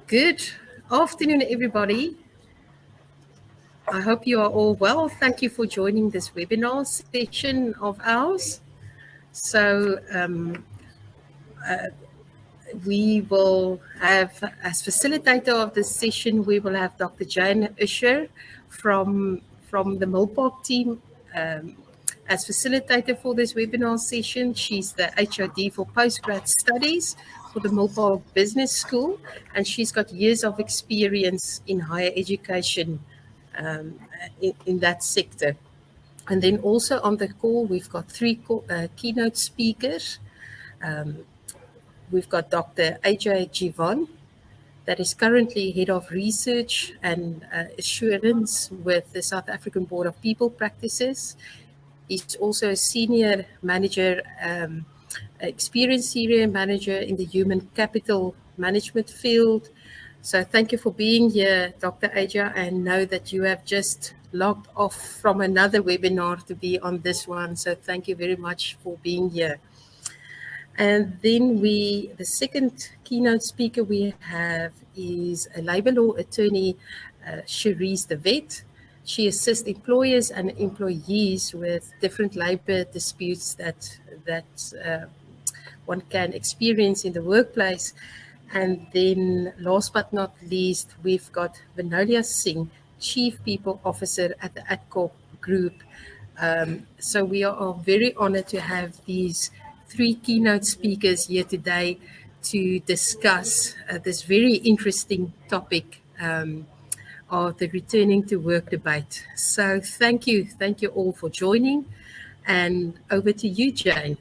Good afternoon, everybody. I hope you are all well. Thank you for joining this webinar session of ours. So we will have, as facilitator of this session, we will have Dr. Jane Usher from the Milpark team as facilitator for this webinar session. She's the HOD for postgrad studies for the Milpark Business School, and she's got years of experience in higher education in that sector. And then also on the call, we've got three keynote speakers. We've got Dr. Ajay Jivan, that is currently Head of Research and Assurance with the South African Board of People Practices. He's also a Senior Manager, Experienced Senior Manager in the Human Capital Management field. So thank you for being here, Dr. Ajay, and know that you have just logged off from another webinar to be on this one. So thank you very much for being here. And then the second keynote speaker we have is a labor law attorney, Cherise De Wet. She assists employers and employees with different labor disputes that one can experience in the workplace. And then last but not least, we've got Vinolia Singh, Chief People Officer at the Adcorp Group. So we are very honored to have these three keynote speakers here today to discuss this very interesting topic of the returning to work debate. So thank you all for joining, and over to you, Jane.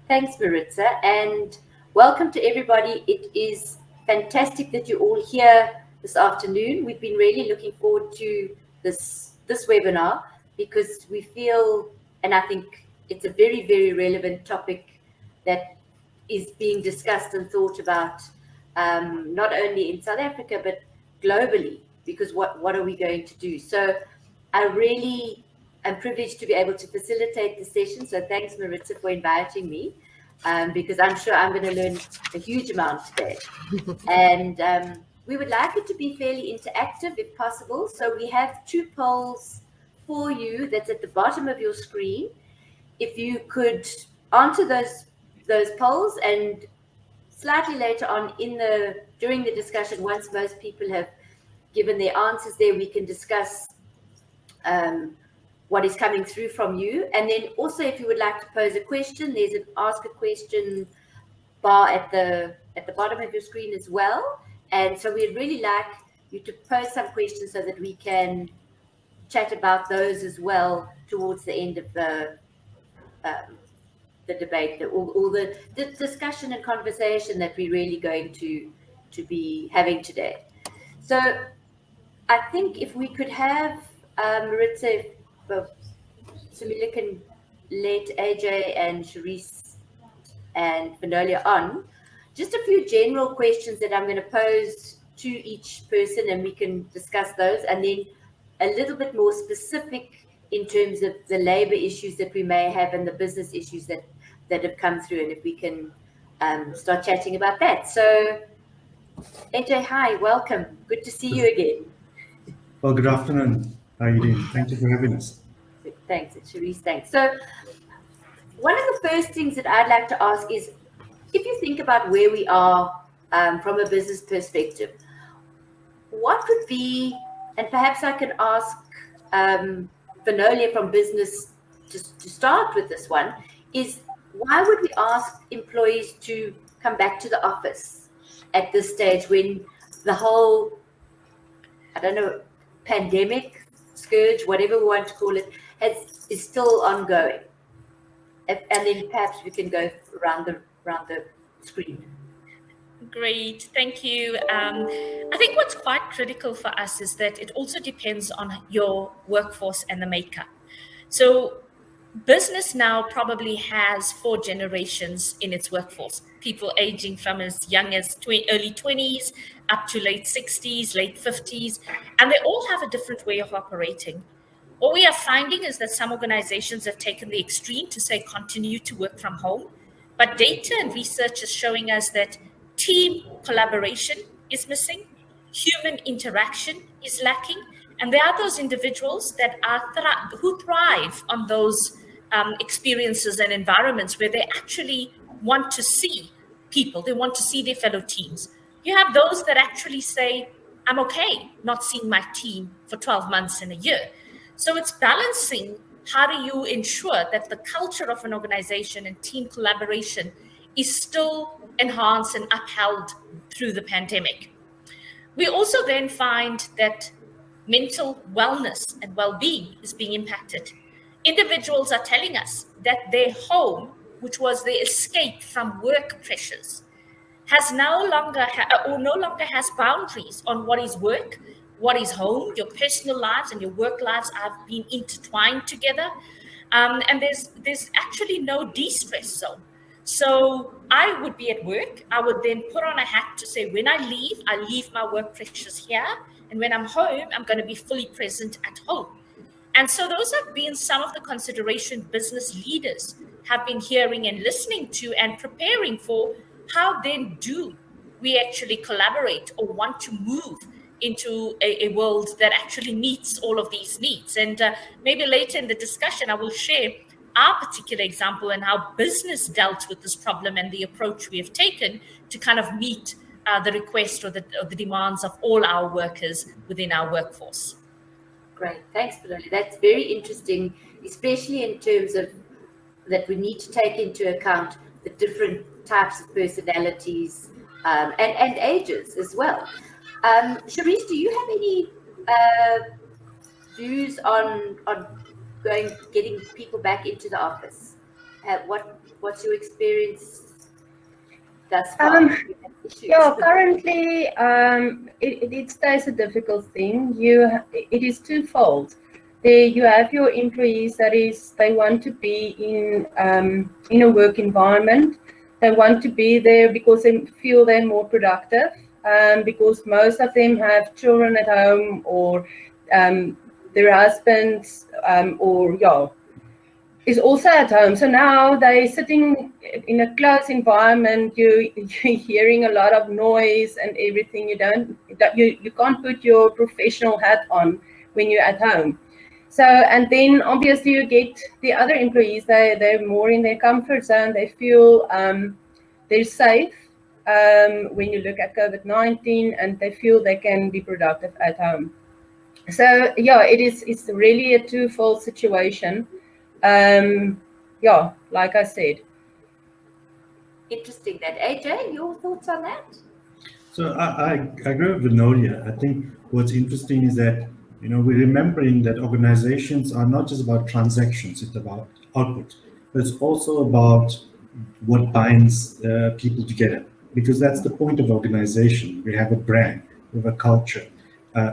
Thanks, Maritza, and welcome to everybody. It is fantastic that you're all here this afternoon. We've been really looking forward to this webinar because we feel, and I think it's a very, very relevant topic that is being discussed and thought about not only in South Africa, but globally, because what are we going to do? So I really am privileged to be able to facilitate the session. So thanks, Maritza, for inviting me, because I'm sure I'm going to learn a huge amount today. And we would like it to be fairly interactive if possible. So we have two polls for you that's at the bottom of your screen. If you could answer those polls, and slightly later on during the discussion, once most people have given their answers there, we can discuss what is coming through from you. And then also, if you would like to pose a question, there's an ask a question bar at the bottom of your screen as well. And so we'd really like you to pose some questions so that we can chat about those as well towards the end of the debate, or the discussion and conversation that we're really going to be having today. So I think if we could have Maritza, Sumila can let AJ and Cherise and Vinolia on, just a few general questions that I'm going to pose to each person, and we can discuss those, and then a little bit more specific in terms of the labor issues that we may have and the business issues that have come through, and if we can start chatting about that. So AJ, hi, welcome. Good to see you again. Well, good afternoon. How are you doing? Thank you for having us. Thanks, Cherise, thanks. So one of the first things that I'd like to ask is, if you think about where we are from a business perspective, what would be, and perhaps I can ask Vinolia from business to start with this one, is why would we ask employees to come back to the office at this stage when the whole, I don't know, pandemic, scourge, whatever we want to call it, is still ongoing? And then perhaps we can go around the screen. Great, thank you. I think what's quite critical for us is that it also depends on your workforce and the makeup. So business now probably has 4 generations in its workforce, people aging from as young as early 20s up to late 60s, late 50s, and they all have a different way of operating. What we are finding is that some organizations have taken the extreme to say continue to work from home, but data and research is showing us that team collaboration is missing, human interaction is lacking, and there are those individuals that who thrive on those experiences and environments where they actually want to see people, they want to see their fellow teams. You have those that actually say, I'm okay not seeing my team for 12 months in a year. So it's balancing, how do you ensure that the culture of an organization and team collaboration is still enhanced and upheld through the pandemic. We also then find that mental wellness and well-being is being impacted. Individuals are telling us that their home, which was their escape from work pressures, has no longer has boundaries on what is work, what is home. Your personal lives and your work lives have been intertwined together, and there's actually no de-stress zone. So I would be at work. I would then put on a hat to say, when I leave my work pressures here, and when I'm home, I'm going to be fully present at home. And so those have been some of the consideration business leaders have been hearing and listening to and preparing for. How then do we actually collaborate or want to move into a world that actually meets all of these needs? And maybe later in the discussion, I will share our particular example and how business dealt with this problem and the approach we have taken to kind of meet the request or the demands of all our workers within our workforce. Great, thanks, Vinolia. That's very interesting, especially in terms of that we need to take into account the different types of personalities and ages as well. Cherise, do you have any views on getting people back into the office? What's your experience thus far? Yeah, currently it stays a difficult thing. It is twofold. You have your employees they want to be in a work environment. They want to be there because they feel they're more productive. Because most of them have children at home or their husbands is also at home. So now they're sitting in a closed environment. You're hearing a lot of noise and everything. You can't put your professional hat on when you're at home. So, and then obviously you get the other employees, they're more in their comfort zone. They feel they're safe when you look at COVID-19, and they feel they can be productive at home. So yeah, it's really a twofold situation. Like I said. Interesting that. AJ, your thoughts on that? So I agree with Vinolia. I think what's interesting is that, we're remembering that organizations are not just about transactions, it's about output, but it's also about what binds people together, because that's the point of organization. We have a brand, we have a culture.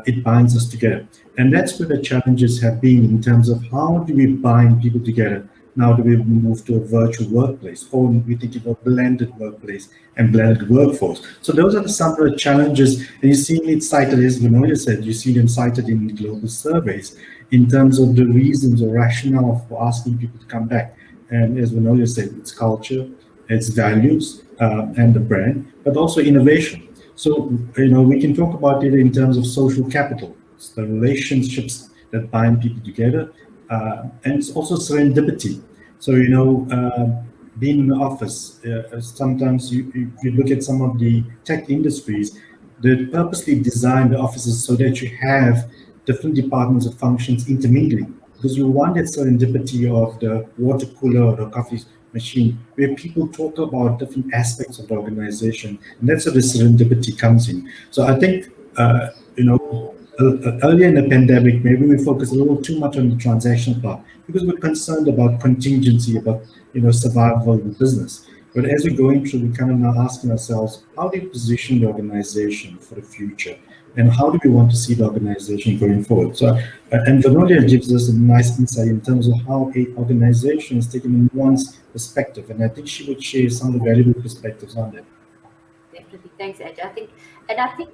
It binds us together. And that's where the challenges have been in terms of how do we bind people together. Now do we move to a virtual workplace, or we think of a blended workplace and blended workforce? So those are some of the challenges, and you see it cited, as Vinolia said, you see them cited in global surveys in terms of the reasons or rationale for asking people to come back. And as Vinolia said, it's culture, it's values, and the brand, but also innovation. So, we can talk about it in terms of social capital. It's the relationships that bind people together. And it's also serendipity. So, being in the office, sometimes you look at some of the tech industries, they purposely design the offices so that you have different departments or functions intermingling, because you want that serendipity of the water cooler or the coffee machine, where people talk about different aspects of the organization, and that's where the serendipity comes in. So I think, earlier in the pandemic, maybe we focused a little too much on the transactional part because we're concerned about contingency, about survival of the business. But as we're going through, we're kind of now asking ourselves, how do we position the organization for the future? And how do we want to see the organization going forward? So, and Vinolia gives us a nice insight in terms of how an organization is taking in one's perspective. And I think she would share some of the valuable perspectives on that. Definitely. Thanks, Ajay. I think,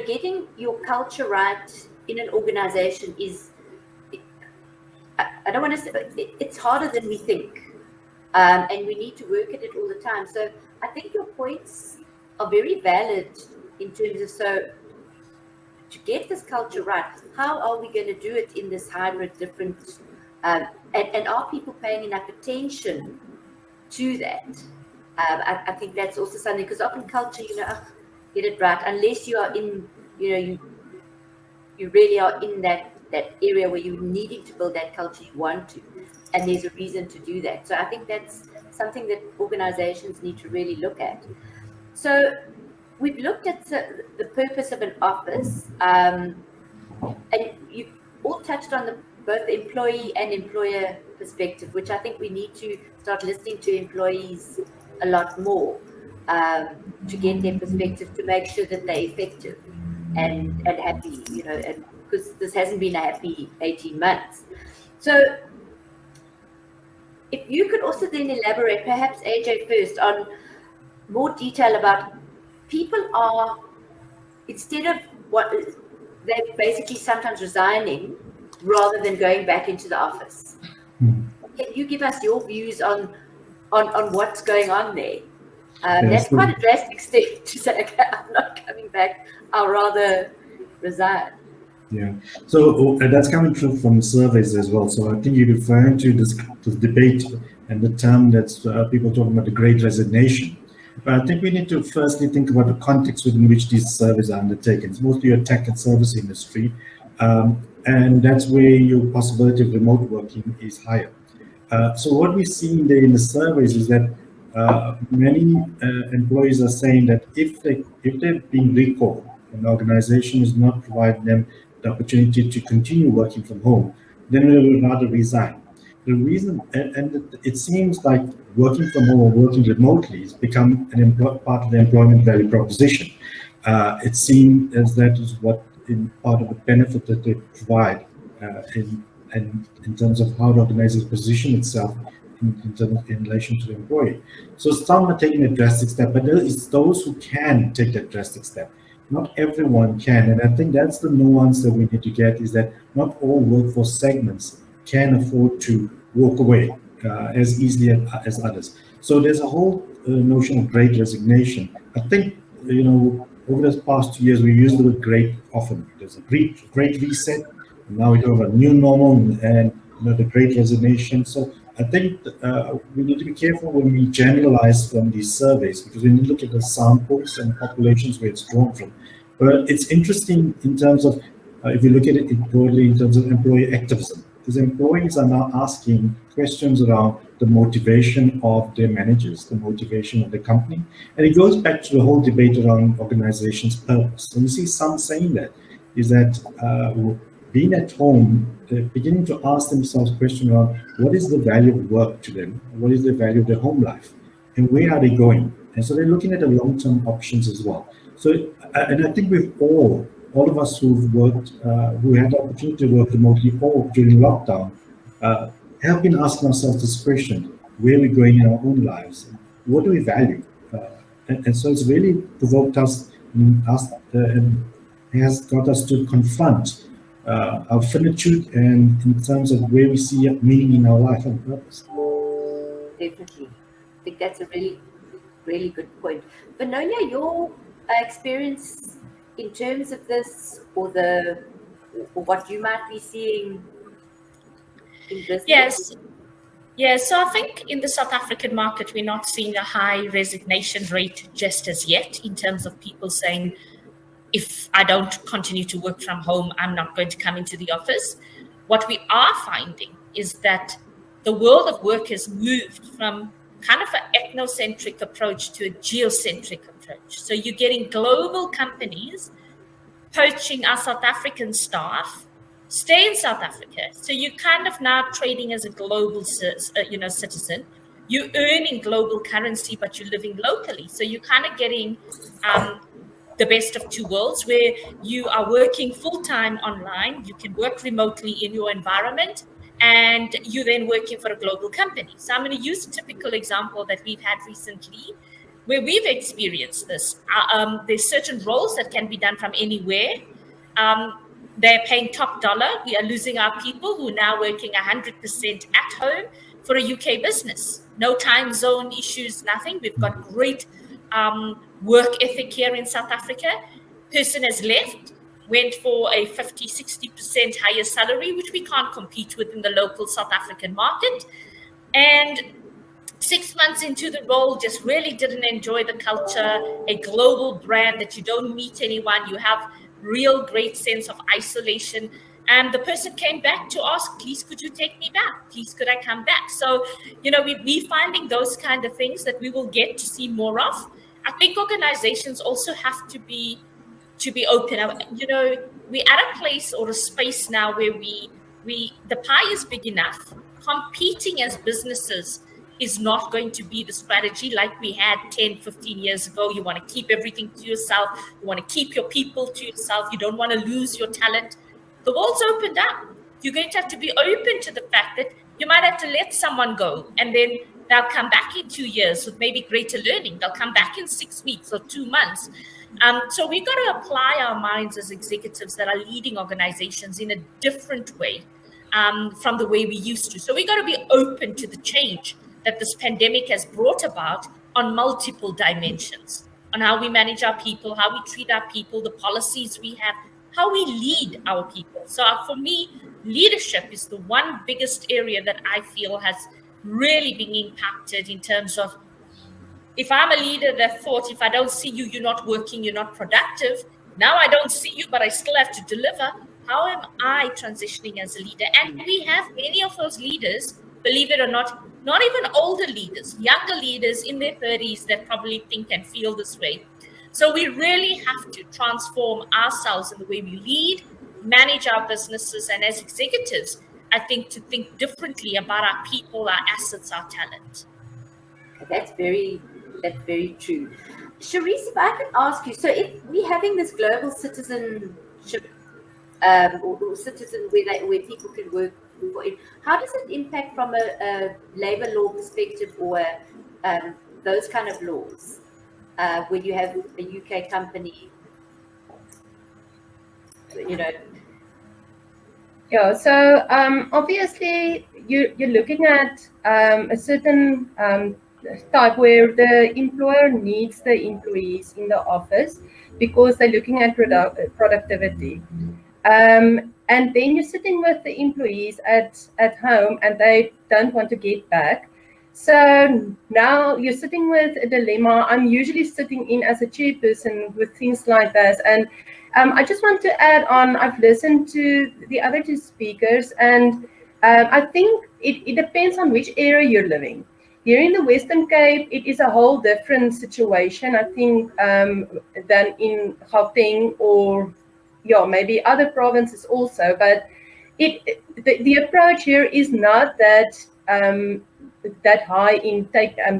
getting your culture right in an organization is, I don't want to say, it's harder than we think. And we need to work at it all the time. So I think your points are very valid in terms of, so to get this culture right, how are we going to do it in this hybrid different, and are people paying enough attention to that? I think that's also something, because often culture, get it right, unless you are in, you really are in that area where you're needing to build that culture, you want to, and there's a reason to do that. So I think that's something that organizations need to really look at. So we've looked at the purpose of an office, and you all touched on both the employee and employer perspective, which I think we need to start listening to employees a lot more, to get their perspective, to make sure that they're effective and happy, and because this hasn't been a happy 18 months. So if you could also then elaborate, perhaps AJ first, on more detail about people are, instead of what they're basically sometimes resigning rather than going back into the office. Can you give us your views on what's going on there? That's quite a drastic step to say, okay, I'm not coming back, I'll rather resign. Yeah, so that's coming true from surveys as well. So I think you're referring to this debate and the term that's people talking about the Great Resignation. But I think we need to firstly think about the context within which these surveys are undertaken. It's mostly a tech and service industry, and that's where your possibility of remote working is higher. So what we see there in the surveys is that many employees are saying that if they're being recalled, an organization is not providing them the opportunity to continue working from home, then they will rather resign. The reason, and it seems like working from home or working remotely has become part of the employment value proposition. It seems as that is what part of the benefit that they provide in terms of how the organization position itself in relation to the employee. So some are taking a drastic step, but it's those who can take that drastic step. Not everyone can, and I think that's the nuance that we need to get, is that not all workforce segments can afford to walk away as easily as others. So there's a whole notion of great resignation. I think, over the past 2 years, we used the word great often. There's a great reset, and now we have a new normal and the great resignation. So I think we need to be careful when we generalize from these surveys, because we need to look at the samples and populations where it's drawn from. But it's interesting in terms of, if you look at it broadly in terms of employee activism, because employees are now asking questions around the motivation of their managers, the motivation of the company. And it goes back to the whole debate around organization's purpose. And you see some saying that, is that being at home, they're beginning to ask themselves questions around what is the value of work to them? What is the value of their home life? And where are they going? And so they're looking at the long-term options as well. So, and I think we've all of us who've worked, who had the opportunity to work remotely or during lockdown, have been asking ourselves this question: where are we going in our own lives? What do we value? And so it's really provoked us and has got us to confront our finitude and in terms of where we see meaning in our life and purpose. Definitely. I think that's a really, really good point. Vinolia, your experience in terms of this, or what you might be seeing in business? Yes. So I think in the South African market, we're not seeing a high resignation rate just as yet, in terms of people saying, if I don't continue to work from home, I'm not going to come into the office. What we are finding is that the world of work has moved from kind of an ethnocentric approach to a geocentric approach. So you're getting global companies poaching our South African staff, stay in South Africa. So you're kind of now trading as a global citizen. You're earning global currency, but you're living locally. So you're kind of getting the best of two worlds, where you are working full-time online, you can work remotely in your environment, and you're then working for a global company. So I'm going to use a typical example that we've had recently, where we've experienced this. There's certain roles that can be done from anywhere. They're paying top dollar. We are losing our people who are now working 100% at home for a UK business. No time zone issues, nothing. We've got great work ethic here in South Africa. Person has left, went for a 50-60% higher salary, which we can't compete with in the local South African market. And 6 months into the role, just really didn't enjoy the culture, a global brand that you don't meet anyone, you have real great sense of isolation. And the person came back to ask, please, could you take me back? Please, could I come back? So, we're finding those kind of things that we will get to see more of. I think organizations also have to be open. We're at a place or a space now where the pie is big enough. Competing as businesses is not going to be the strategy like we had 10, 15 years ago. You want to keep everything to yourself. You want to keep your people to yourself. You don't want to lose your talent. The world's opened up. You're going to have to be open to the fact that you might have to let someone go, and then they'll come back in 2 years with maybe greater learning. They'll come back in 6 weeks or 2 months. So we've got to apply our minds as executives that are leading organizations in a different way from the way we used to. So we've got to be open to the change that this pandemic has brought about on multiple dimensions, on how we manage our people, how we treat our people, the policies we have, how we lead our people. So for me, leadership is the one biggest area that I feel has really been impacted in terms of, if I'm a leader that thought, if I don't see you, you're not working, you're not productive. Now I don't see you, but I still have to deliver. How am I transitioning as a leader? And we have many of those leaders, believe it or not even older leaders, younger leaders in their 30s that probably think and feel this way. So we really have to transform ourselves in the way we lead, manage our businesses, and as executives, I think to think differently about our people, our assets, our talent. That's very true. Cherise, if I could ask you, so if we're having this global citizenship or citizen where people can work, how does it impact from a labor law perspective or those kind of laws when you have a UK company, Yeah, so obviously you're looking at a certain type where the employer needs the employees in the office because they're looking at productivity. And then you're sitting with the employees at home and they don't want to get back. So now you're sitting with a dilemma. I'm usually sitting in as a chairperson with things like this. And I just want to add on, I've listened to the other two speakers, and I think it depends on which area you're living. Here in the Western Cape, it is a whole different situation, I think, than in Gauteng or maybe other provinces also. But the approach here is not that high in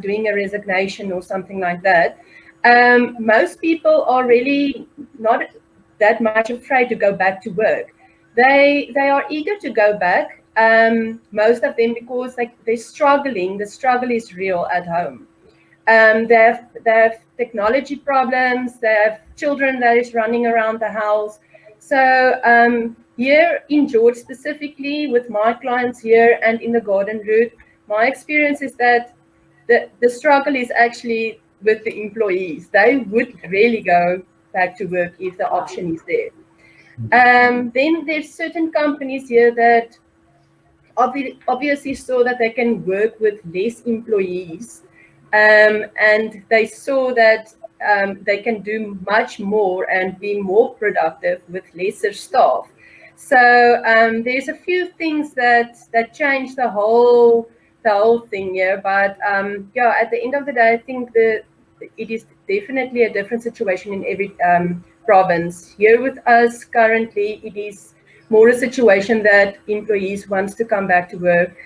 doing a resignation or something like that. Most people are really not that much afraid to go back to work. They are eager to go back. Most of them because they're struggling. The struggle is real at home. They have technology problems. They have children that is running around the house. So here in George specifically, with my clients here and in the Garden Route, my experience is that the struggle is actually with the employees. They would really go back to work if the option is there. Then there's certain companies here that obviously saw that they can work with less employees, and they saw that they can do much more and be more productive with lesser staff. So there's a few things that change the whole thing here. But at the end of the day, I think it is definitely a different situation in every province. Here with us currently, it is more a situation that employees wants to come back to work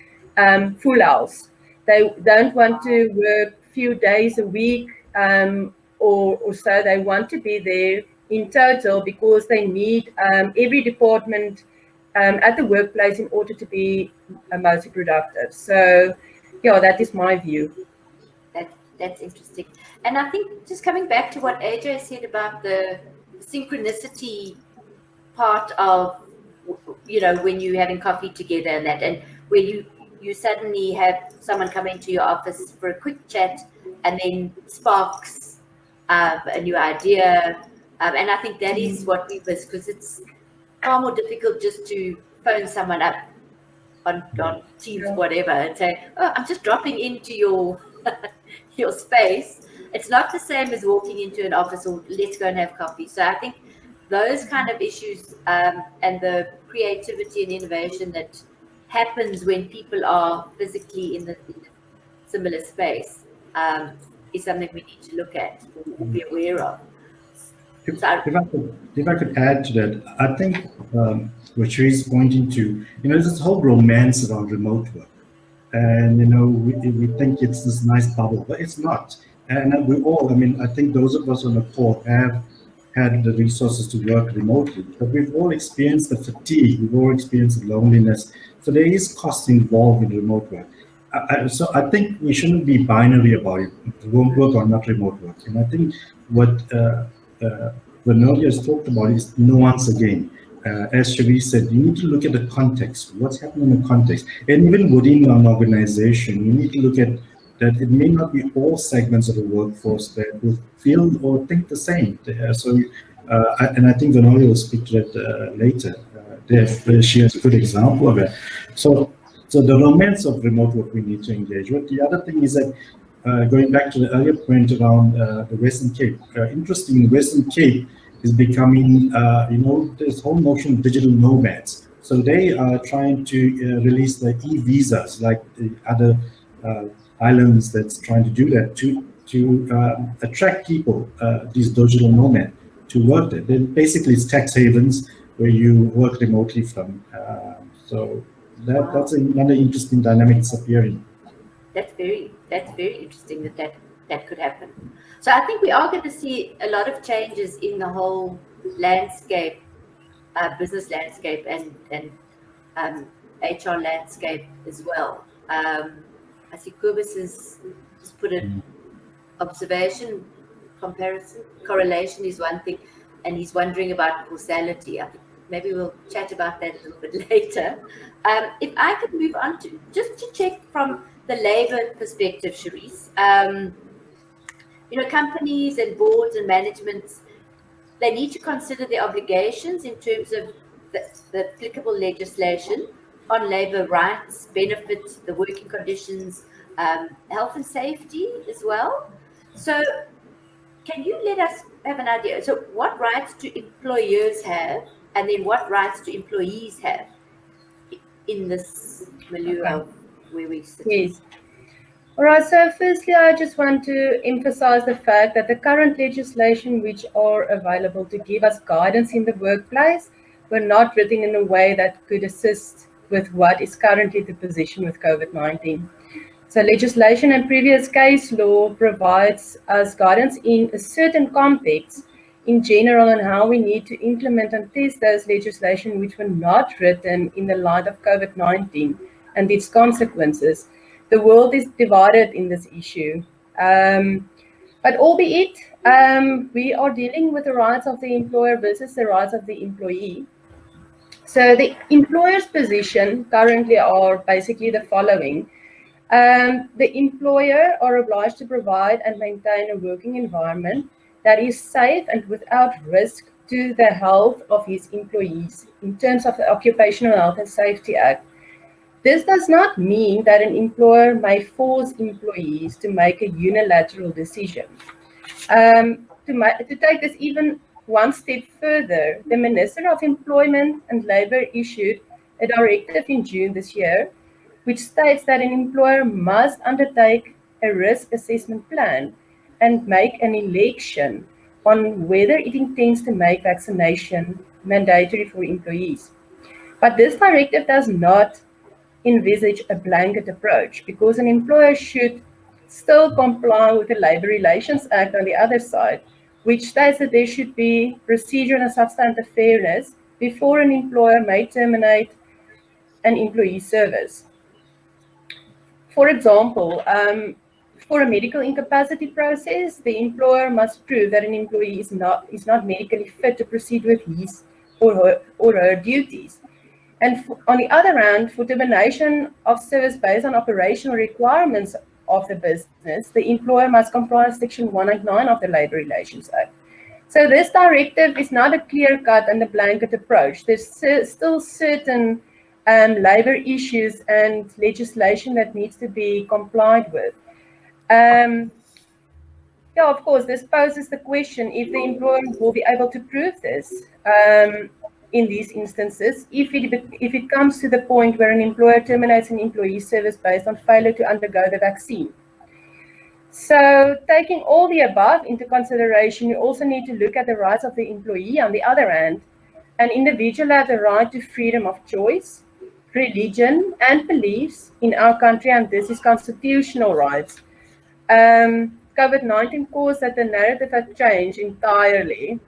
full house. They don't want to work few days a week or so. They want to be there in total because they need every department at the workplace in order to be most productive. So that is my view. That's interesting. And I think just coming back to what Ajay said about the synchronicity part of, when you're having coffee together and where you suddenly have someone come into your office for a quick chat and then sparks a new idea. And I think that is what we miss, because it's far more difficult just to phone someone up on Teams, whatever, and say, oh, I'm just dropping into your your space. It's not the same as walking into an office or let's go and have coffee. So I think those kind of issues and the creativity and innovation that happens when people are physically in the similar space is something we need to look at or be aware of. If I could add to that, I think what Cherise is pointing to, there's this whole romance around remote work. And, we think it's this nice bubble, but it's not. And we all, I think those of us on the call have had the resources to work remotely, but we've all experienced the fatigue, we've all experienced the loneliness. So there is cost involved in remote work. So I think we shouldn't be binary about it, remote work or not remote work. And I think what Vinolia has talked about is nuance again. As Cherise said, you need to look at the context, what's happening in the context. And even within an organization, you need to look at that it may not be all segments of the workforce that will feel or think the same. And I think Vinolia will speak to that later. She has a good example of it. So the romance of remote work we need to engage with. The other thing is that going back to the earlier point around the Western Cape, interesting, the Western Cape is becoming, this whole notion of digital nomads. So they are trying to release the e-visas, like the other islands that's trying to do that, to attract people, these digital nomads, to work there. Then basically it's tax havens where you work remotely from. So that's another interesting dynamic that's appearing. That's very interesting that could happen. So I think we are going to see a lot of changes in the whole landscape, business landscape, and HR landscape as well. I see Kobus has just put an observation, comparison, correlation is one thing, and he's wondering about causality. I think maybe we'll chat about that a little bit later. If I could move on to just to check from the labor perspective, Cherise. Companies and boards and managements, they need to consider their obligations in terms of the applicable legislation on labor rights, benefits, the working conditions, health and safety as well. So can you let us have an idea? So what rights do employers have, and then what rights do employees have in this milieu of where we sit? Yes. All right, so firstly, I just want to emphasize the fact that the current legislation which are available to give us guidance in the workplace were not written in a way that could assist with what is currently the position with COVID-19. So legislation and previous case law provides us guidance in a certain context in general on how we need to implement and test those legislation which were not written in the light of COVID-19 and its consequences. The world is divided in this issue. But albeit, we are dealing with the rights of the employer versus the rights of the employee. So the employer's position currently are basically the following. The employer are obliged to provide and maintain a working environment that is safe and without risk to the health of his employees in terms of the Occupational Health and Safety Act. This does not mean that an employer may force employees to make a unilateral decision. To take this even one step further, the Minister of Employment and Labour issued a directive in June this year, which states that an employer must undertake a risk assessment plan and make an election on whether it intends to make vaccination mandatory for employees. But this directive does not envisage a blanket approach, because an employer should still comply with the Labour Relations Act on the other side, which states that there should be procedural and substantive fairness before an employer may terminate an employee service. For example, for a medical incapacity process, the employer must prove that an employee is not medically fit to proceed with his or her duties. And on the other hand, for termination of service based on operational requirements of the business, the employer must comply with Section 189 of the Labour Relations Act. So this directive is not a clear-cut and a blanket approach. There's still certain labour issues and legislation that needs to be complied with. Yeah, of course, this poses the question if the employer will be able to prove this in these instances, if it comes to the point where an employer terminates an employee's service based on failure to undergo the vaccine. So taking all the above into consideration, you also need to look at the rights of the employee. On the other hand, an individual has the right to freedom of choice, religion, and beliefs in our country, and this is constitutional rights. COVID-19 caused that the narrative had changed entirely.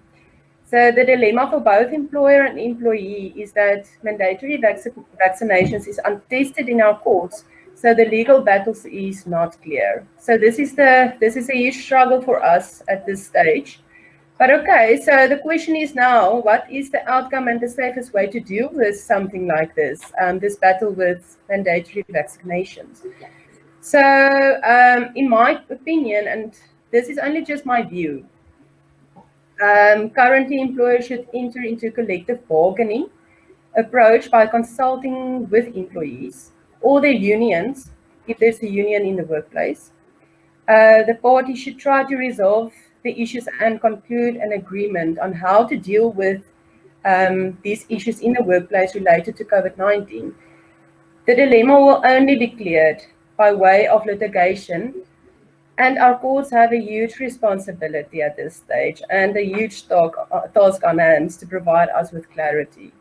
So the dilemma for both employer and employee is that mandatory vaccinations is untested in our courts, so the legal battles is not clear. So this is a huge struggle for us at this stage. But okay, so the question is now, what is the outcome and the safest way to deal with something like this battle with mandatory vaccinations? So in my opinion, and this is only just my view, currently employers should enter into collective bargaining approach by consulting with employees or their unions, if there's a union in the workplace. The parties should try to resolve the issues and conclude an agreement on how to deal with these issues in the workplace related to COVID-19. The dilemma will only be cleared by way of litigation, and our courts have a huge responsibility at this stage and a huge task on hands to provide us with clarity.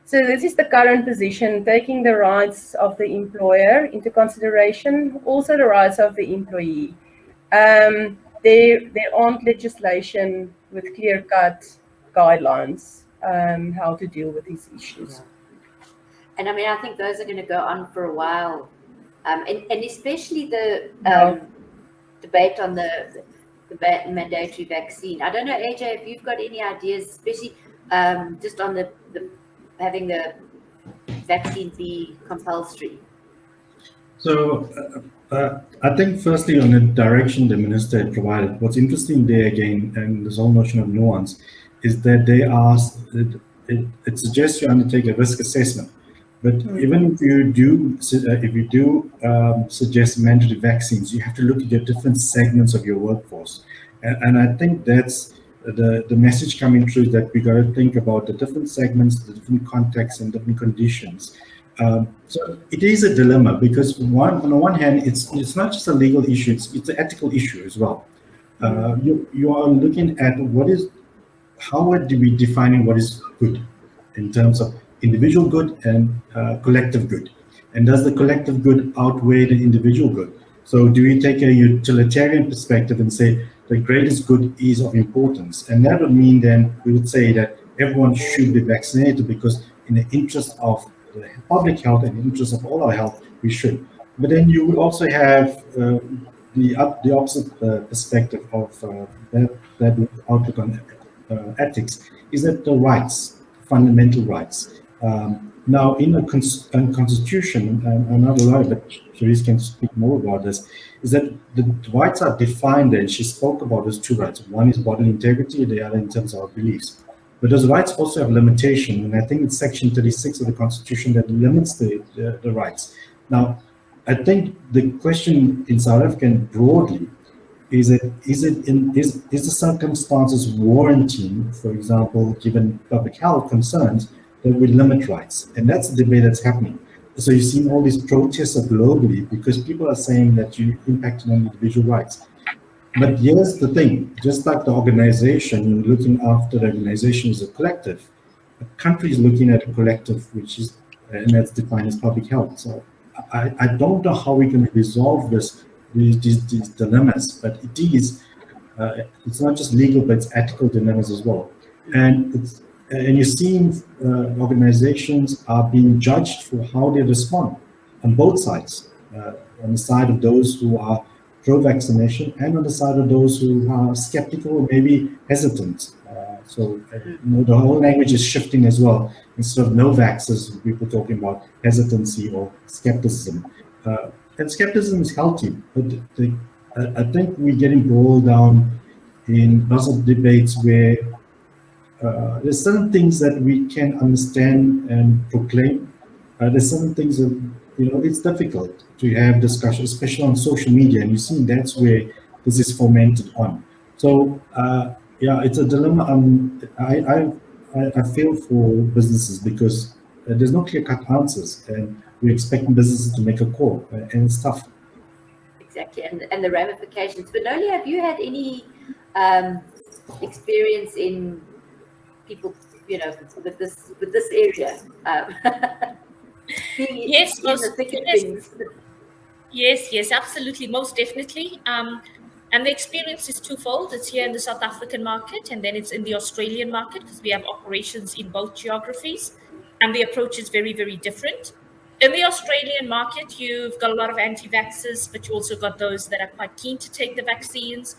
So this is the current position, taking the rights of the employer into consideration, also the rights of the employee. There aren't legislation with clear-cut guidelines how to deal with these issues. And I mean, I think those are going to go on for a while. And especially the debate on the mandatory vaccine. I don't know, AJ, if you've got any ideas, especially just on the having the vaccine be compulsory. So I think firstly on the direction the minister had provided, what's interesting there again, and this whole notion of nuance, is that they asked, it suggests you undertake a risk assessment. But even if you do suggest mandatory vaccines, you have to look at your different segments of your workforce. And I think that's the message coming through, that we got to think about the different segments, the different contexts and different conditions. So it is a dilemma, because on the one hand, it's not just a legal issue, it's an ethical issue as well. You are looking at how are we defining what is good in terms of individual good and collective good, and does the collective good outweigh the individual good? So do we take a utilitarian perspective and say the greatest good is of importance, and that would mean then we would say that everyone should be vaccinated, because in the interest of the public health and the interest of all our health, we should. But then you would also have the opposite perspective of that outlook on ethics, is that the rights, fundamental rights. Now, in a constitution, I'm not a lawyer, but Cherise can speak more about this, is that the rights are defined, and she spoke about those two rights. One is bodily integrity, the other in terms of our beliefs. But those rights also have limitation, and I think it's Section 36 of the Constitution that limits the rights. Now, I think the question in South Africa broadly is the circumstances warranting, for example, given public health concerns, that we limit rights, and that's the debate that's happening. So you've seen all these protests globally because people are saying that you're impacting on individual rights. But here's the thing: just like the organization, looking after the organization as a collective, a country is looking at a collective, and that's defined as public health. So I don't know how we can resolve these dilemmas, but it's not just legal, but it's ethical dilemmas as well. And you're seeing organizations are being judged for how they respond on both sides, on the side of those who are pro-vaccination and on the side of those who are skeptical or maybe hesitant. So the whole language is shifting as well. Instead of no vaxxers, people talking about hesitancy or skepticism. and skepticism is healthy, but I think we're getting boiled down in lots of debates where there's certain things that we can understand and proclaim. There's certain things that, it's difficult to have discussion, especially on social media, and you see that's where this is fomented on. So yeah, it's a dilemma. I feel for businesses because there's no clear-cut answers, and we're expecting businesses to make a call, and it's tough. Exactly, and the ramifications. Vinolia, have you had any experience in people, with this area? Yes, in the thick of things. Yes, absolutely, most definitely. And the experience is twofold. It's here in the South African market, and then it's in the Australian market, because we have operations in both geographies, and the approach is very, very different. In the Australian market, you've got a lot of anti-vaxxers, but you also got those that are quite keen to take the vaccines.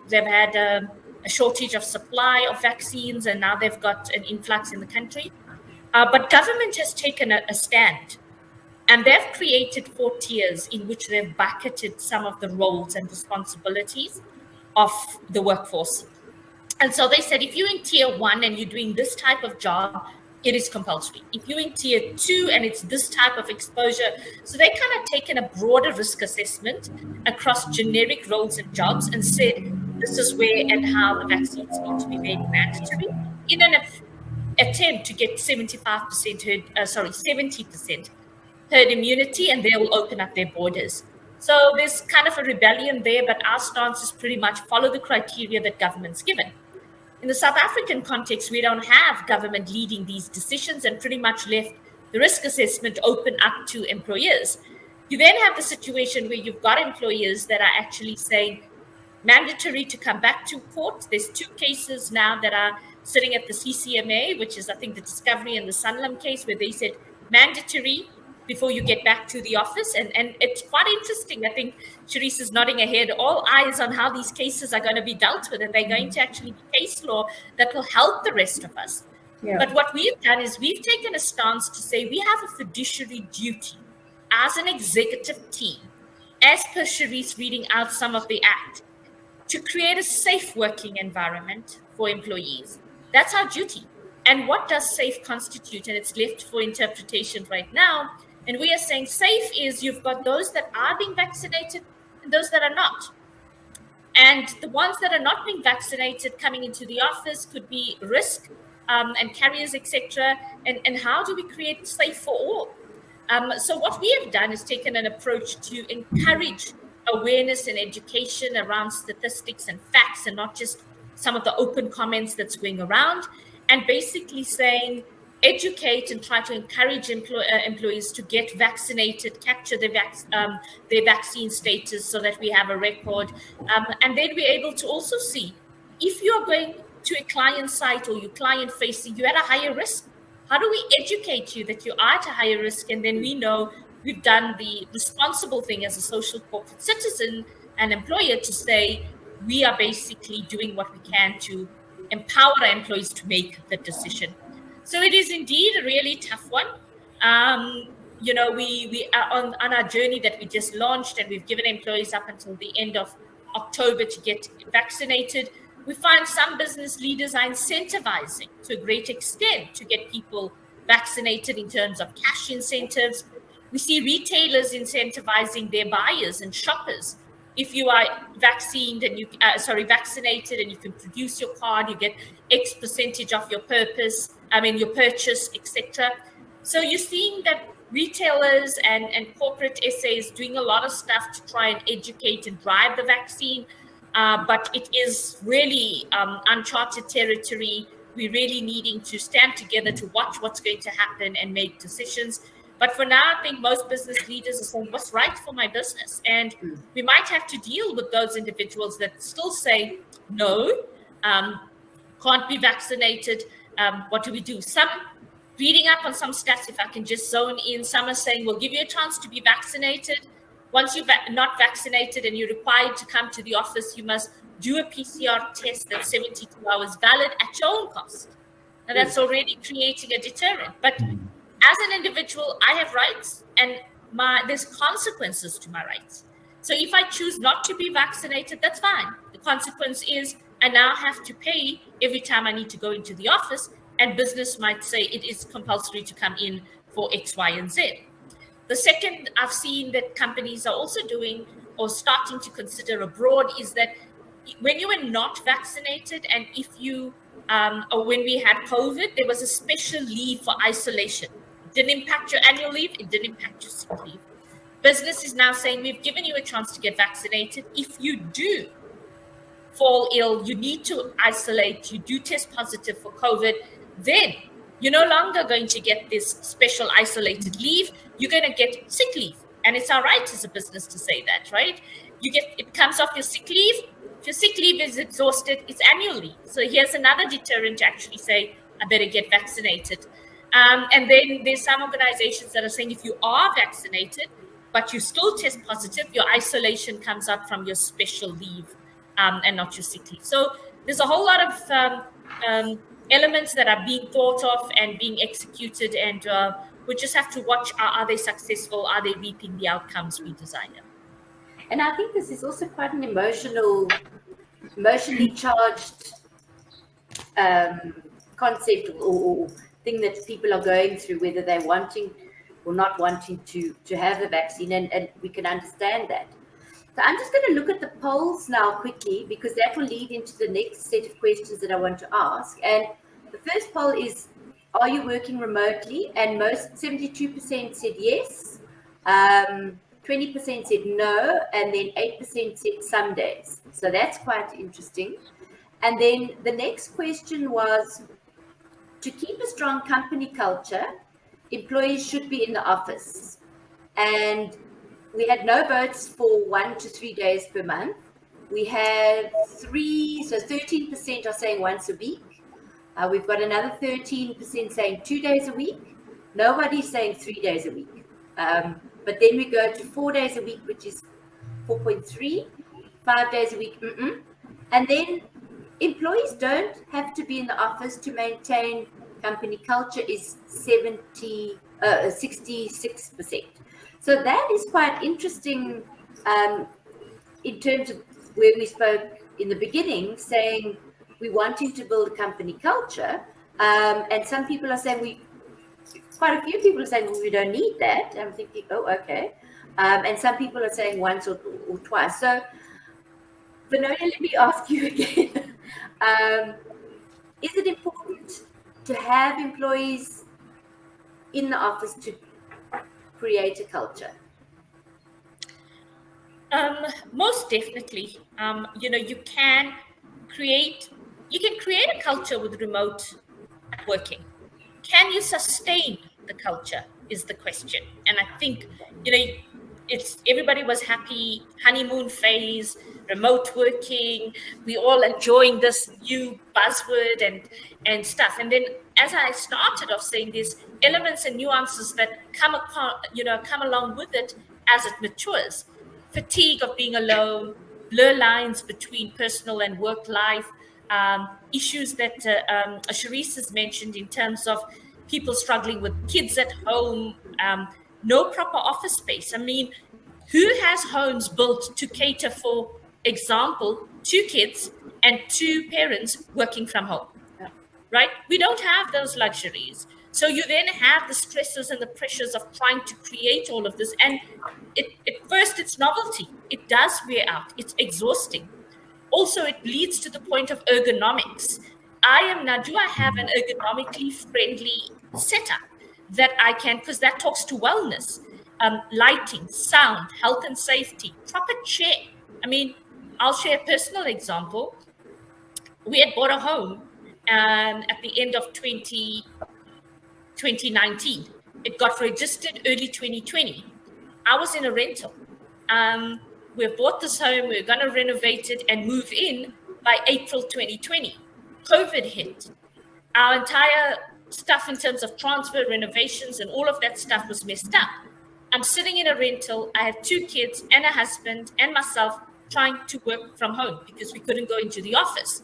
They've had a shortage of supply of vaccines, and now they've got an influx in the country. But government has taken a stand. And they've created 4 tiers in which they've bucketed some of the roles and responsibilities of the workforce. And so they said, if you're in tier 1 and you're doing this type of job, it is compulsory. If you're in tier 2 and it's this type of exposure, so they kind of taken a broader risk assessment across generic roles and jobs and said, this is where and how the vaccines need to be made mandatory in an attempt to get 70% herd immunity, and they will open up their borders. So there's kind of a rebellion there, but our stance is pretty much follow the criteria that government's given. In the South African context, we don't have government leading these decisions and pretty much left the risk assessment open up to employers. You then have the situation where you've got employers that are actually saying mandatory to come back to court. There's 2 cases now that are sitting at the CCMA, which is, I think, the Discovery and the Sanlam case, where they said mandatory before you get back to the office. And it's quite interesting. I think Cherise is nodding her head, all eyes on how these cases are going to be dealt with, and they're going to actually be case law that will help the rest of us. Yeah. But what we've done is we've taken a stance to say we have a fiduciary duty as an executive team, as per Cherise reading out some of the act, to create a safe working environment for employees. That's our duty. And what does safe constitute? And it's left for interpretation right now. And we are saying safe is you've got those that are being vaccinated and those that are not. And the ones that are not being vaccinated coming into the office could be risk and carriers, etc. And how do we create safe for all? So what we have done is taken an approach to encourage awareness and education around statistics and facts, and not just some of the open comments that's going around, and basically saying, educate and try to encourage employees to get vaccinated, capture their vaccine status so that we have a record. And then we're able to also see if you're going to a client site or you're client facing, you're at a higher risk. How do we educate you that you are at a higher risk? And then we know we've done the responsible thing as a social corporate citizen and employer to say, we are basically doing what we can to empower our employees to make the decision. So it is indeed a really tough one. We are on our journey that we just launched, and we've given employees up until the end of October to get vaccinated. We find some business leaders are incentivizing to a great extent to get people vaccinated in terms of cash incentives. We see retailers incentivizing their buyers and shoppers. If you are vaccinated and you can produce your card, you get X percentage of your purchase, etc. So you're seeing that retailers and corporate SAs doing a lot of stuff to try and educate and drive the vaccine, but it is really uncharted territory. We're really needing to stand together to watch what's going to happen and make decisions. But for now, I think most business leaders are saying, what's right for my business? And we might have to deal with those individuals that still say, no, can't be vaccinated. What do we do? Some, reading up on some stats, if I can just zone in, some are saying, we'll give you a chance to be vaccinated. Once you're not vaccinated and you're required to come to the office, you must do a PCR test that's 72 hours valid at your own cost. Now, that's already creating a deterrent. But as an individual, I have rights, and there's consequences to my rights. So if I choose not to be vaccinated, that's fine. The consequence is I now have to pay every time I need to go into the office, and business might say it is compulsory to come in for X, Y, and Z. The second I've seen that companies are also doing or starting to consider abroad is that when you were not vaccinated, and if you, or when we had COVID, there was a special leave for isolation. It didn't impact your annual leave, it didn't impact your sick leave. Business is now saying, we've given you a chance to get vaccinated. If you do fall ill, you need to isolate, you do test positive for COVID, then you're no longer going to get this special isolated leave, you're going to get sick leave. And it's our right as a business to say that, right? It comes off your sick leave. If your sick leave is exhausted, it's annual leave. So here's another deterrent to actually say, I better get vaccinated. And then there's some organizations that are saying if you are vaccinated, but you still test positive, your isolation comes up from your special leave and not your sick leave. So there's a whole lot of elements that are being thought of and being executed, and we just have to watch, are they successful? Are they reaping the outcomes we desire? And I think this is also quite an emotionally charged concept or thing that people are going through, whether they're wanting or not wanting to have the vaccine, and we can understand that. So I'm just going to look at the polls now quickly, because that will lead into the next set of questions that I want to ask. And the first poll is, are you working remotely? And 72% said yes, 20% said no, and then 8% said some days. So that's quite interesting. And then the next question was, to keep a strong company culture, employees should be in the office. And we had no votes for 1 to 3 days per month. We had 13% are saying once a week. We've got another 13% saying 2 days a week. Nobody's saying 3 days a week. But then we go to 4 days a week, which is 4.3, 5 days a week. And then employees don't have to be in the office to maintain company culture is 66%. So that is quite interesting in terms of where we spoke in the beginning, saying we're wanting to build a company culture. And some people are saying quite a few people are saying, well, we don't need that. I'm thinking, oh, okay. And some people are saying once or twice. So, Vinolia, let me ask you again. Is it important to have employees in the office to create a culture? Most definitely. You can create a culture with remote working. Can you sustain the culture is the question. And I think, everybody was happy, honeymoon phase, remote working, we all enjoying this new buzzword and stuff. And then as I started off saying, there's elements and nuances that come along with it as it matures. Fatigue of being alone, blur lines between personal and work life, issues that Cherise has mentioned in terms of people struggling with kids at home, no proper office space. I mean, who has homes built to cater, for example, 2 kids and 2 parents working from home, right? We don't have those luxuries. So you then have the stresses and the pressures of trying to create all of this. And at first, it's novelty. It does wear out. It's exhausting. Also, it leads to the point of ergonomics. Do I have an ergonomically friendly setup that I can, because that talks to wellness, lighting, sound, health and safety, proper chair. I mean, I'll share a personal example. We had bought a home at the end of 2019. It got registered early 2020. I was in a rental. We bought this home, we were going to renovate it and move in by April 2020. COVID hit. Our entire stuff in terms of transfer, renovations, and all of that stuff was messed up. I'm sitting in a rental. I had 2 kids and a husband and myself trying to work from home because we couldn't go into the office.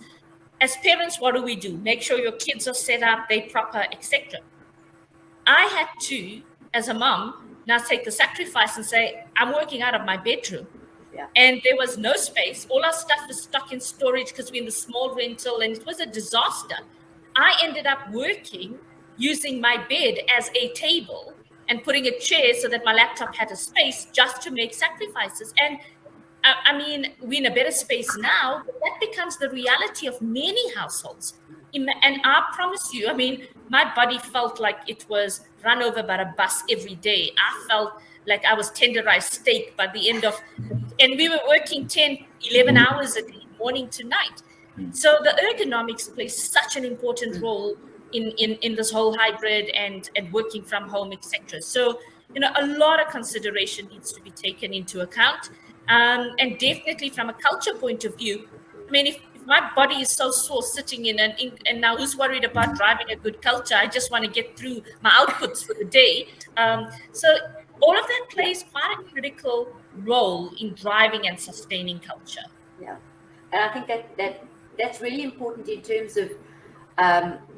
As parents, what do? Make sure your kids are set up, they're proper, etc. I had to, as a mom, now take the sacrifice and say, I'm working out of my bedroom. Yeah. And there was no space. All our stuff was stuck in storage because we're in the small rental, and it was a disaster. I ended up working using my bed as a table and putting a chair so that my laptop had a space just to make sacrifices. And I mean, we're in a better space now, but that becomes the reality of many households. And I promise you, I mean, my body felt like it was run over by a bus every day. I felt like I was tenderized steak by the end of, and we were working 10, 11 hours a day, morning to night. So the ergonomics plays such an important role in this whole hybrid and working from home, etc. So, a lot of consideration needs to be taken into account. And definitely from a culture point of view, I mean, if my body is so sore sitting in and now who's worried about driving a good culture? I just want to get through my outputs for the day. So all of that plays quite a critical role in driving and sustaining culture. Yeah, and I think that's really important in terms of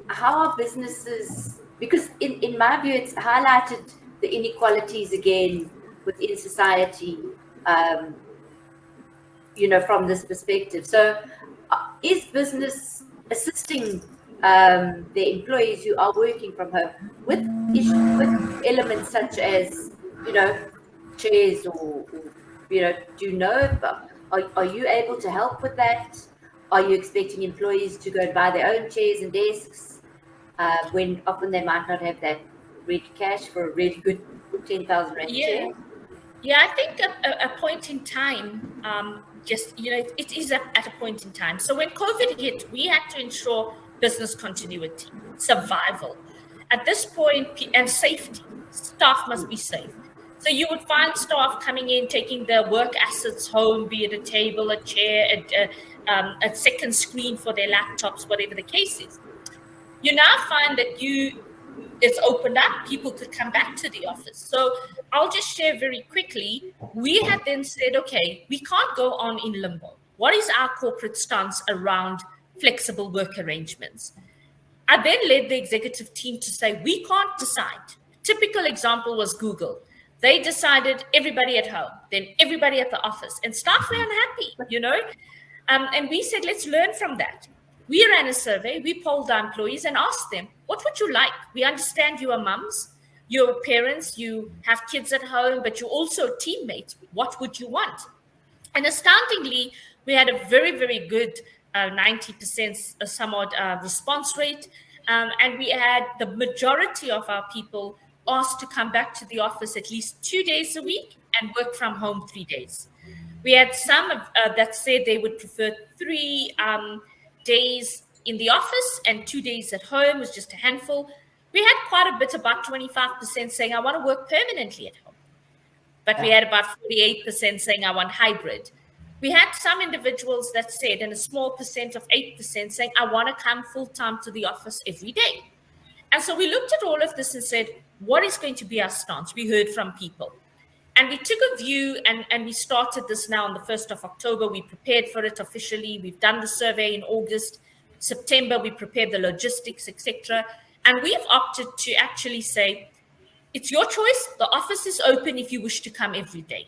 how our businesses, because in my view, it's highlighted the inequalities again within society, from this perspective. So is business assisting the employees who are working from home with elements such as, chairs or do you know, are you able to help with that? Are you expecting employees to go and buy their own chairs and desks when often they might not have that ready cash for a really good 10,000 rand chair? Yeah, I think a point in time, it is at a point in time. So when COVID hit, we had to ensure business continuity, survival. At this point, and safety, staff must be safe. So you would find staff coming in, taking their work assets home, be it a table, a chair, a second screen for their laptops, whatever the case is. You now find that it's opened up, people could come back to the office. So I'll just share very quickly. We had then said, okay, we can't go on in limbo. What is our corporate stance around flexible work arrangements? I then led the executive team to say, we can't decide. Typical example was Google. They decided everybody at home, then everybody at the office, and staff were unhappy, and we said, let's learn from that. We ran a survey, we polled our employees and asked them, what would you like? We understand you are mums, you're parents, you have kids at home, but you're also teammates. What would you want? And astoundingly, we had a very, very good 90% somewhat response rate. And we had the majority of our people asked to come back to the office at least 2 days a week and work from home 3 days. We had some that said they would prefer 3 days in the office and 2 days at home, was just a handful. We had quite a bit, about 25% saying, I want to work permanently at home. But we had about 48% saying, I want hybrid. We had some individuals that said, and a small percent of 8% saying, I want to come full-time to the office every day. And so we looked at all of this and said, what is going to be our stance? We heard from people. And we took a view, and we started this now on the 1st of October. We prepared for it officially. We've done the survey in August. September, we prepared the logistics, etc. And we've opted to actually say, it's your choice. The office is open if you wish to come every day.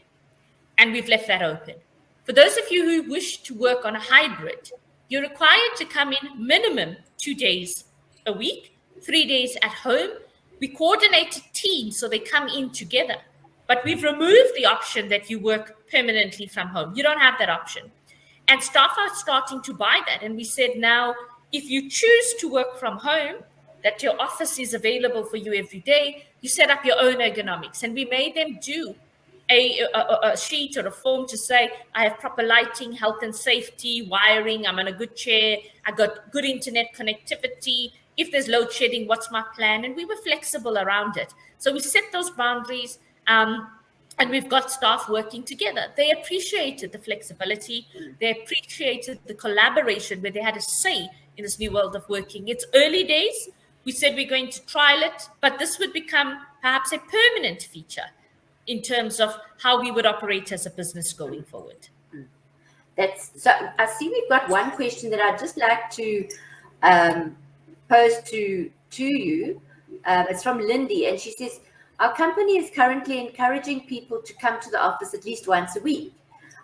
And we've left that open. For those of you who wish to work on a hybrid, you're required to come in minimum 2 days a week, 3 days at home. We coordinated teams so they come in together. But we've removed the option that you work permanently from home. You don't have that option. And staff are starting to buy that. And we said, now, if you choose to work from home, that your office is available for you every day, you set up your own ergonomics. And we made them do a sheet or a form to say, I have proper lighting, health and safety, wiring, I'm on a good chair, I got good internet connectivity. If there's load shedding, what's my plan? And we were flexible around it. So we set those boundaries. And we've got staff working together. They appreciated the flexibility. They appreciated the collaboration where they had a say in this new world of working. It's early days. We said we're going to trial it, but this would become perhaps a permanent feature in terms of how we would operate as a business going forward. So I see we've got one question that I'd just like to pose to you. It's from Lindy, and she says, Our company is currently encouraging people to come to the office at least once a week.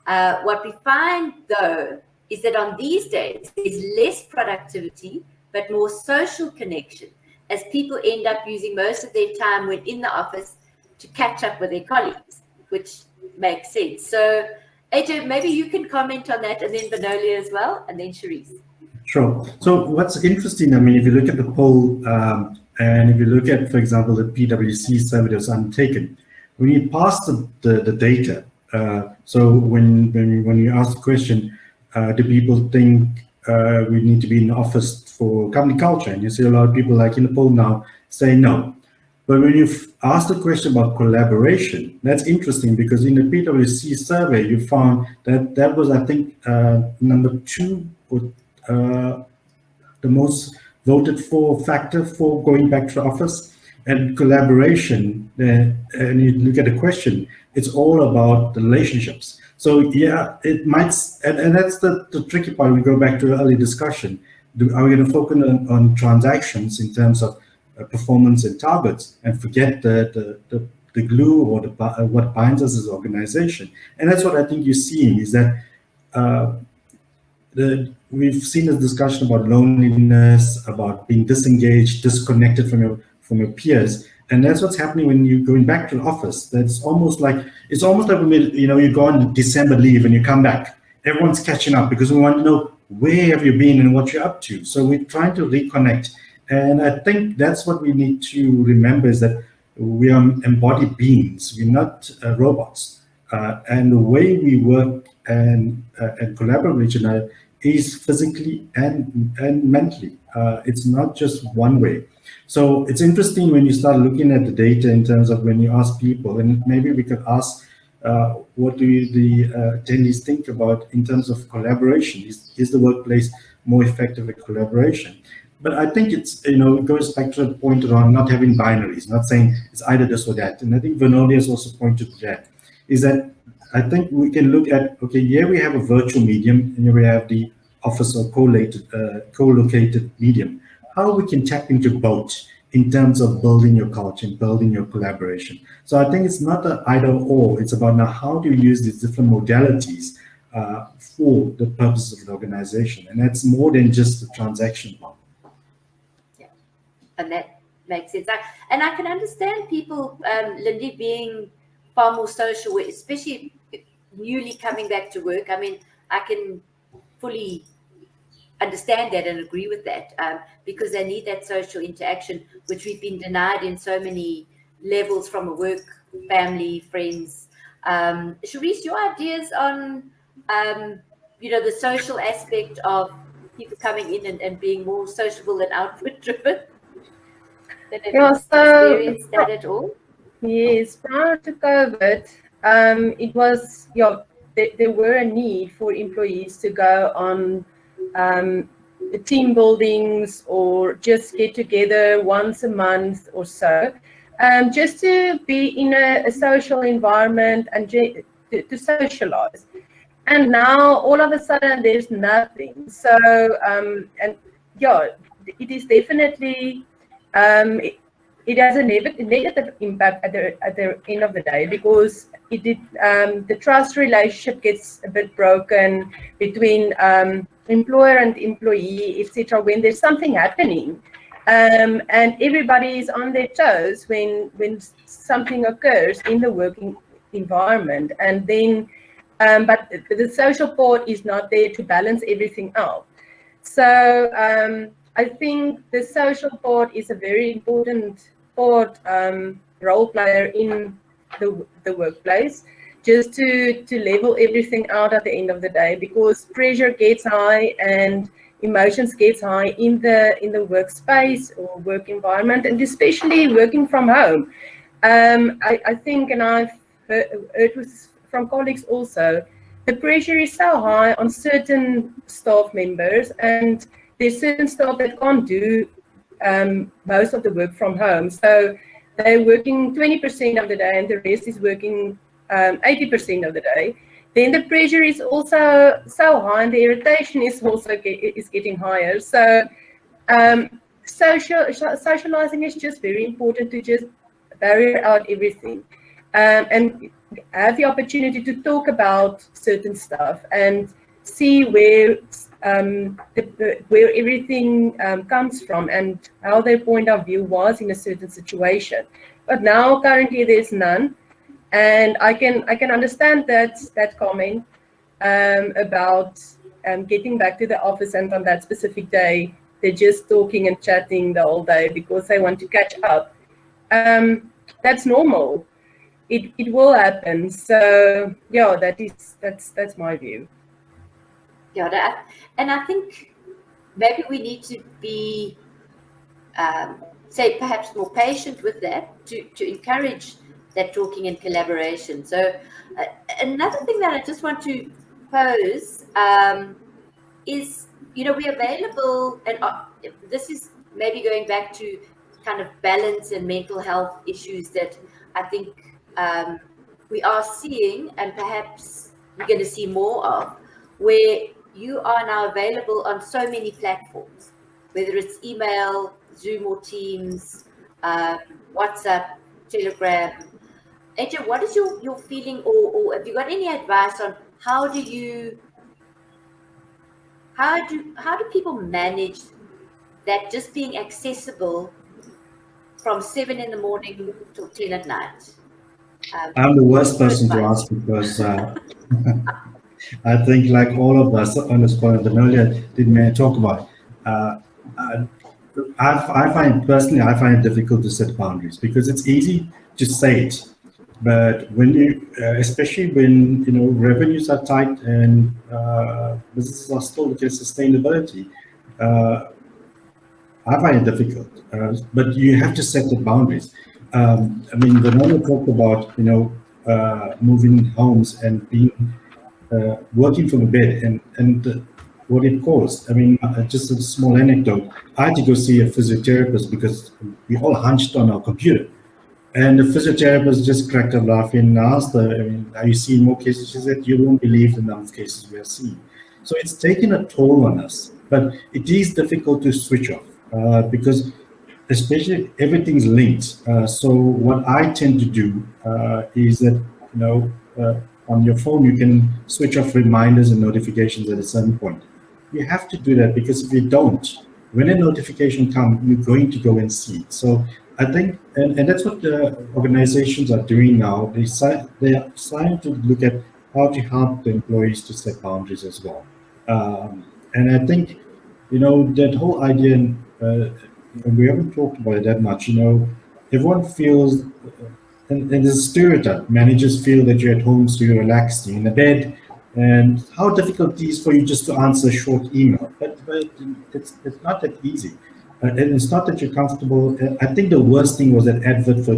What we find, though, is that on these days, there's less productivity, but more social connection, as people end up using most of their time when in the office to catch up with their colleagues, which makes sense. So, Ajay, maybe you can comment on that, and then Vinolia as well, and then Cherise. Sure. So what's interesting, I mean, if you look at the poll, and if you look at, for example, the PwC survey that was undertaken, when you pass the data, so when you ask the question, do people think we need to be in the office for company culture? And you see a lot of people, like in the poll now, say no. But when you ask the question about collaboration, that's interesting, because in the PwC survey, you found that was, I think, number 2 or the most voted for factor for going back to the office. And collaboration, and you look at the question, it's all about the relationships. So yeah, it might, and that's the tricky part. We go back to the early discussion. Are we going to focus on transactions in terms of performance and targets, and forget the glue or what binds us as an organization? And that's what I think you're seeing, is that we've seen this discussion about loneliness, about being disengaged, disconnected from your peers, and that's what's happening when you're going back to the office. That's almost like when you go on December leave and you come back, everyone's catching up because we want to know where have you been and what you're up to. So we're trying to reconnect, and I think that's what we need to remember, is that we are embodied beings. We're not robots, and the way we work and collaborate with each other is physically and mentally. It's not just one way. So it's interesting when you start looking at the data in terms of when you ask people, and maybe we could ask, what do the attendees think about in terms of collaboration? Is the workplace more effective at collaboration? But I think it's, it goes back to the point around not having binaries, not saying it's either this or that. And I think Vinolia has also pointed to that, is that I think we can look at, okay, here we have a virtual medium, and here we have the office or co-located medium. How we can tap into both in terms of building your culture and building your collaboration. So I think it's not an either or, it's about now how do you use these different modalities for the purposes of the organization. And that's more than just the transaction part. Yeah, and that makes sense. And I can understand people, Lindy, being far more social, especially newly coming back to work. I mean, I can fully understand that and agree with that, because they need that social interaction, which we've been denied in so many levels, from a work, family, friends. Cherise, your ideas on the social aspect of people coming in and being more sociable and output driven? Yeah, so experienced that at all? Yes, prior to COVID, it was, there were a need for employees to go on team buildings or just get together once a month or so, just to be in a social environment and to socialize. And now all of a sudden there's nothing. So it is definitely it has a negative impact at the end of the day, because the trust relationship gets a bit broken between employer and employee, etc. When there's something happening, and everybody is on their toes when something occurs in the working environment, and then but the social part is not there to balance everything out. So I think the social part is a very important part, role player in the workplace, just to level everything out at the end of the day, because pressure gets high and emotions gets high in the workspace or work environment, and especially working from home. I think, and I've heard from colleagues also, the pressure is so high on certain staff members, and there's certain staff that can't do most of the work from home. So they're working 20% of the day and the rest is working 80% of the day. Then the pressure is also so high and the irritation is also getting higher. So socializing is just very important, to just barrier out everything, and have the opportunity to talk about certain stuff and see where where everything comes from and how their point of view was in a certain situation. But now currently there's none, and I can understand that comment about getting back to the office, and on that specific day they're just talking and chatting the whole day because they want to catch up. That's normal. It will happen. So yeah, that's my view. Yeah, and I think maybe we need to be, say, perhaps more patient with that to encourage that talking and collaboration. So another thing that I just want to pose is, we're available, and this is maybe going back to kind of balance and mental health issues that I think we are seeing, and perhaps we're going to see more of, where you are now available on so many platforms, whether it's email, Zoom or Teams, WhatsApp, Telegram. Ajay, what is your feeling, or have you got any advice on how do people manage that, just being accessible from 7 in the morning till 10 at night? I'm the worst person to ask because I think, like all of us on this call, Vinolia didn't talk about. I find it difficult to set boundaries because it's easy to say it, but when you, especially when revenues are tight and businesses are still looking at sustainability, I find it difficult. But you have to set the boundaries. I mean, Vinolia talked about moving homes and being working from a bed and what it caused. I mean, just a small anecdote. I had to go see a physiotherapist because we all hunched on our computer. And the physiotherapist just cracked up laughing and asked her, I mean, are you seeing more cases? She said, you won't believe the number of cases we are seeing. So it's taken a toll on us, but it is difficult to switch off because especially everything's linked. So what I tend to do is that, on your phone, you can switch off reminders and notifications at a certain point. You have to do that because if you don't, when a notification comes, you're going to go and see it. So I think, and that's what the organizations are doing now. They are starting to look at how to help the employees to set boundaries as well. And I think, that whole idea, and we haven't talked about it that much, everyone feels, and there's a stereotype, managers feel that you're at home, so you're relaxed, you're in a bed, and how difficult it is for you just to answer a short email. But it's not that easy. And it's not that you're comfortable. I think the worst thing was that advert for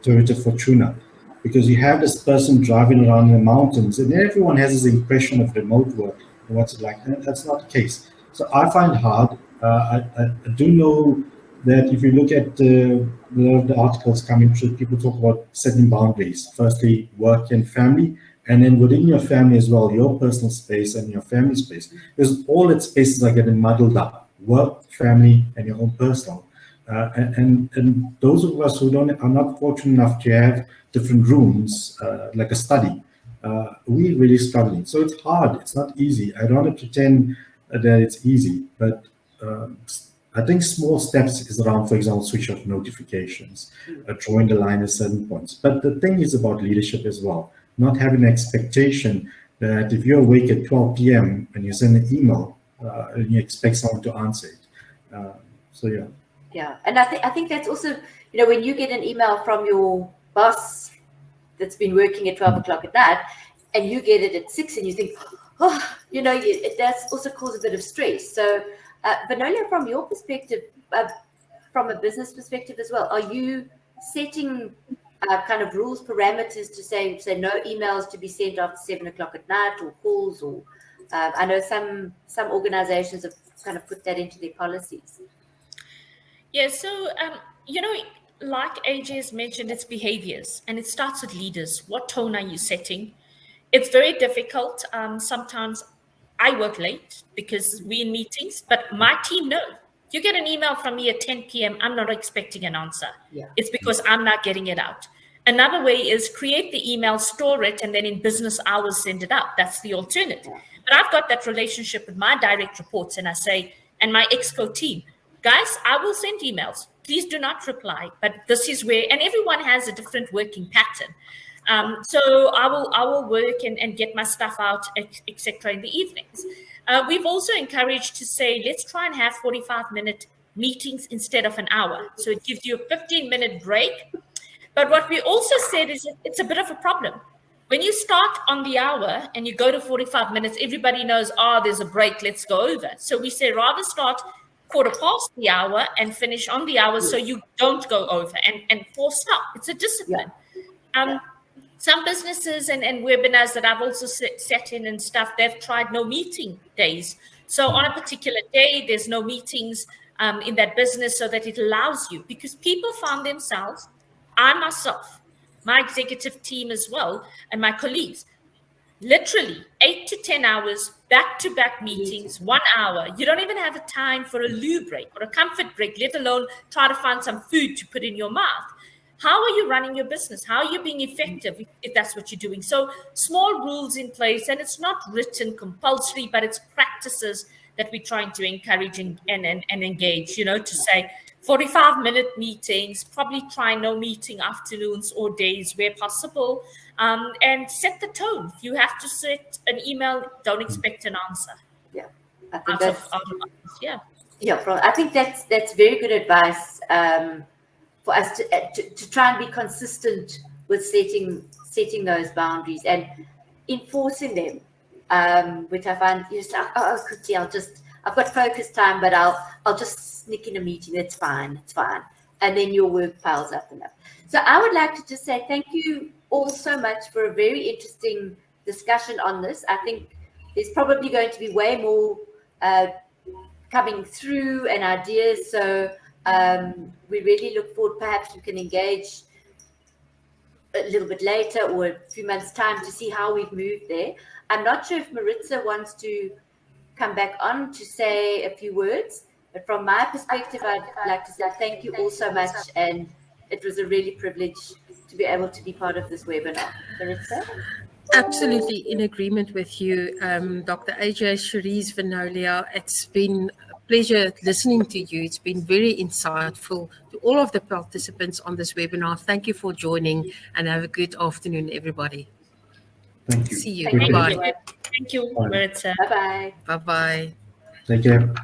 Toyota Fortuna, because you have this person driving around in the mountains, and everyone has this impression of remote work and what's it like. And that's not the case. So I find it hard. I do know that if you look at a lot of the articles coming through, people talk about setting boundaries. Firstly, work and family, and then within your family as well, your personal space and your family space. Because all its spaces are getting muddled up: work, family, and your own personal. And those of us who are not fortunate enough to have different rooms, like a study, we're really struggling. So it's hard. It's not easy. I don't want to pretend that it's easy, but I think small steps is around, for example, switch off notifications, drawing the line at certain points. But the thing is about leadership as well, not having an expectation that if you're awake at 12 p.m. and you send an email, and you expect someone to answer it. So yeah. Yeah, and I think that's also, when you get an email from your boss that's been working at 12 o'clock at night, and you get it at 6, and you think, it does also cause a bit of stress. So, Vinolia, from your perspective, from a business perspective as well, are you setting kind of rules, parameters to say no emails to be sent after 7 o'clock at night, or calls, or I know some organizations have kind of put that into their policies. Yeah, so, like AJ has mentioned, it's behaviors, and it starts with leaders. What tone are you setting? It's very difficult. Sometimes I work late because we're in meetings, but my team know. You get an email from me at 10 p.m., I'm not expecting an answer. Yeah. It's because I'm not getting it out. Another way is create the email, store it, and then in business hours, send it out. That's the alternative. Yeah. But I've got that relationship with my direct reports, and I say, and my exco team, guys, I will send emails. Please do not reply. But this is where, and everyone has a different working pattern. So I will work and get my stuff out, etc. in the evenings. We've also encouraged to say, let's try and have 45-minute meetings instead of an hour. So it gives you a 15-minute break. But what we also said is it's a bit of a problem. When you start on the hour and you go to 45 minutes, everybody knows, there's a break, let's go over. So we say rather start 1/4 the hour and finish on the hour so you don't go over and force stop. It's a discipline. Some businesses and webinars that I've also sat in and stuff, they've tried no meeting days. So on a particular day, there's no meetings in that business so that it allows you, because people found themselves, I myself, my executive team as well, and my colleagues, literally 8 to 10 hours, back-to-back meetings, 1 hour. You don't even have a time for a loo break or a comfort break, let alone try to find some food to put in your mouth. How are you running your business? How are you being effective if that's what you're doing? So small rules in place, and it's not written compulsory, but it's practices that we're trying to encourage and engage, to say 45-minute meetings, probably try no meeting afternoons or days where possible, and set the tone. If you have to set an email, don't expect an answer. Yeah, I think I think that's very good advice for us to try and be consistent with setting those boundaries and enforcing them, which I find just like, quickly, I've got focus time, but I'll just sneak in a meeting. It's fine. And then your work piles up enough. So I would like to just say thank you all so much for a very interesting discussion on this. I think there's probably going to be way more coming through and ideas. So we really look forward, perhaps you can engage a little bit later or a few months' time to see how we've moved there. I'm not sure if Maritza wants to come back on to say a few words, but from my perspective, I'd like to say thank you all so much, and it was a really privilege to be able to be part of this webinar. Maritza? Absolutely in agreement with you, Dr. Ajay, Cherise, Vinolia. It's been a pleasure listening to you. It's been very insightful. To all of the participants on this webinar, thank you for joining, and have a good afternoon, everybody. Thank you. See you. Thank Bye-bye. you, Maritza. Bye-bye. Bye-bye. Take care.